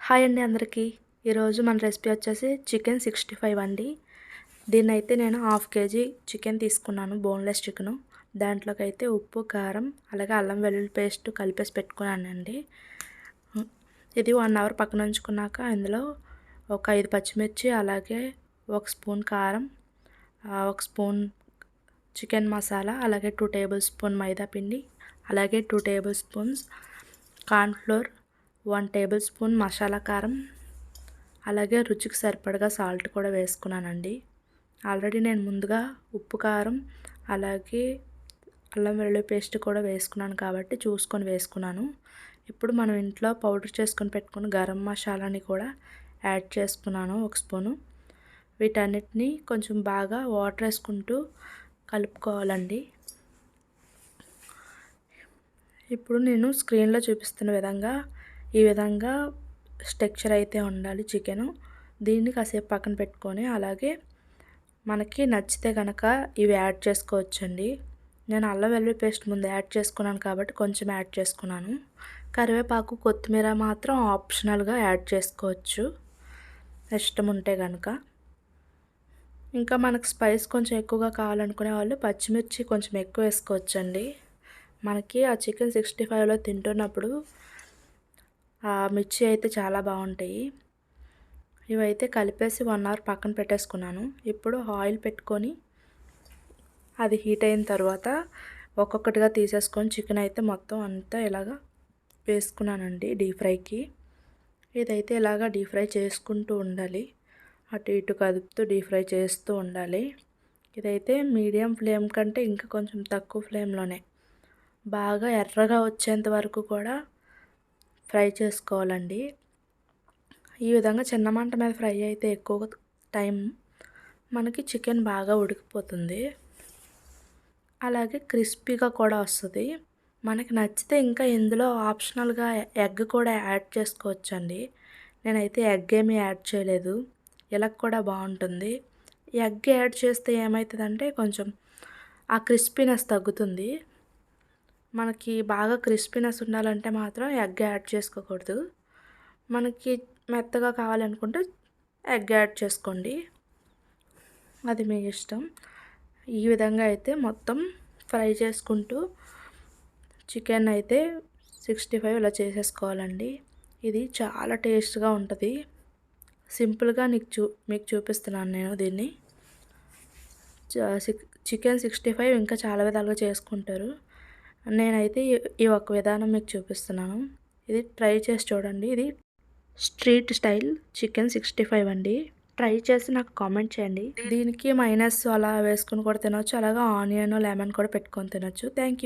Hi అండి అందరికీ. ఈరోజు మన రెసిపీ వచ్చేసి చికెన్ 65 అండి. దీన్నైతే నేను హాఫ్ కేజీ చికెన్ తీసుకున్నాను, బోన్లెస్ చికెను. దాంట్లోకైతే ఉప్పు, కారం, అలాగే అల్లం వెల్లుల్లి పేస్ట్ కలిపేసి పెట్టుకున్నానండి. ఇది 1 అవర్ పక్కన ఉంచుకున్నాక ఇందులో ఒక 5 పచ్చిమిర్చి, అలాగే 1 స్పూన్ కారం, 1 స్పూన్ చికెన్ మసాలా, అలాగే 2 టేబుల్ స్పూన్ మైదా పిండి, అలాగే 2 table spoons cornflour, 1 table spoon masala కారం, అలాగే రుచికి సరిపడగా సాల్ట్ కూడా వేసుకున్నానండి. ఆల్రెడీ నేను ముందుగా ఉప్పు, కారం, అలాగే అల్లం వెల్లుల్లి పేస్ట్ కూడా వేసుకున్నాను కాబట్టి చూసుకొని వేసుకున్నాను. ఇప్పుడు మనం ఇంట్లో పౌడర్ చేసుకొని పెట్టుకున్న గరం మసాలాని కూడా యాడ్ చేసుకున్నాను 1 స్పూను. వీటన్నిటిని కొంచెం బాగా వాటర్ వేసుకుంటూ కలుపుకోవాలండి. ఇప్పుడు నేను స్క్రీన్లో చూపిస్తున్న విధంగా ఈ విధంగా స్ట్రక్చర్ అయితే ఉండాలి చికెను. దీన్ని కాసేపు పక్కన పెట్టుకొని అలాగే మనకి నచ్చితే కనుక ఇవి యాడ్ చేసుకోవచ్చండి. నేను అల్లం వెల్లుల్లి పేస్ట్ ముందు యాడ్ చేసుకున్నాను కాబట్టి కొంచెం యాడ్ చేసుకున్నాను. కరివేపాకు, కొత్తిమీర మాత్రం ఆప్షనల్గా యాడ్ చేసుకోవచ్చు ఇష్టం ఉంటే కనుక. ఇంకా మనకు స్పైస్ కొంచెం ఎక్కువగా కావాలనుకునే వాళ్ళు పచ్చిమిర్చి కొంచెం ఎక్కువ వేసుకోవచ్చండి. మనకి ఆ చికెన్ 65లో తింటున్నప్పుడు ఆ మిర్చి అయితే చాలా బాగుంటాయి. ఇవైతే కలిపేసి 1 అవర్ పక్కన పెట్టేసుకున్నాను. ఇప్పుడు ఆయిల్ పెట్టుకొని అది హీట్ అయిన తర్వాత ఒక్కొక్కటిగా తీసేసుకొని చికెన్ అయితే మొత్తం అంతా ఇలాగా వేసుకున్నానండి డీప్ ఫ్రైకి. ఇదైతే ఇలాగా డీప్ ఫ్రై చేసుకుంటూ ఉండాలి, అటు ఇటు కదుపుతూ డీప్ ఫ్రై చేస్తూ ఉండాలి. ఇదైతే మీడియం ఫ్లేమ్ కంటే ఇంకా కొంచెం తక్కువ ఫ్లేమ్లోనే బాగా ఎర్రగా వచ్చేంత వరకు కూడా ఫ్రై చేసుకోవాలండి. ఈ విధంగా చిన్న మంట మీద ఫ్రై అయితే ఎక్కువ టైం మనకి చికెన్ బాగా ఉడికిపోతుంది, అలాగే క్రిస్పీగా కూడా వస్తుంది. మనకి నచ్చితే ఇంకా ఇందులో ఆప్షనల్గా ఎగ్ కూడా యాడ్ చేసుకోవచ్చండి. నేనైతే ఎగ్ ఏమీ యాడ్ చేయలేదు, ఇలా కూడా బాగుంటుంది. ఎగ్ యాడ్ చేస్తే ఏమవుతుందంటే కొంచెం ఆ క్రిస్పీనెస్ తగ్గుతుంది. మనకి బాగా క్రిస్పీనెస్ ఉండాలంటే మాత్రం ఎగ్ యాడ్ చేసుకోకూడదు. మనకి మెత్తగా కావాలనుకుంటే ఎగ్ యాడ్ చేసుకోండి, అది మీ ఇష్టం. ఈ విధంగా అయితే మొత్తం ఫ్రై చేసుకుంటూ చికెన్ అయితే 65 ఇలా చేసేసుకోవాలండి. ఇది చాలా టేస్ట్గా ఉంటుంది. సింపుల్గా మీకు చూపిస్తున్నాను నేను దీన్ని. చికెన్ 65 ఇంకా చాలా విధాలుగా చేసుకుంటారు. నేనైతే ఈ ఒక విధానం మీకు చూపిస్తున్నాను. ఇది ట్రై చేసి చూడండి. ఇది స్ట్రీట్ స్టైల్ చికెన్ 65 అండి. ట్రై చేసి నాకు కామెంట్ చేయండి. దీనికి మైనస్ అలా వేసుకుని కూడా తినొచ్చు, అలాగే ఆనియన్, లెమన్ కూడా పెట్టుకొని తినొచ్చు. Thank you.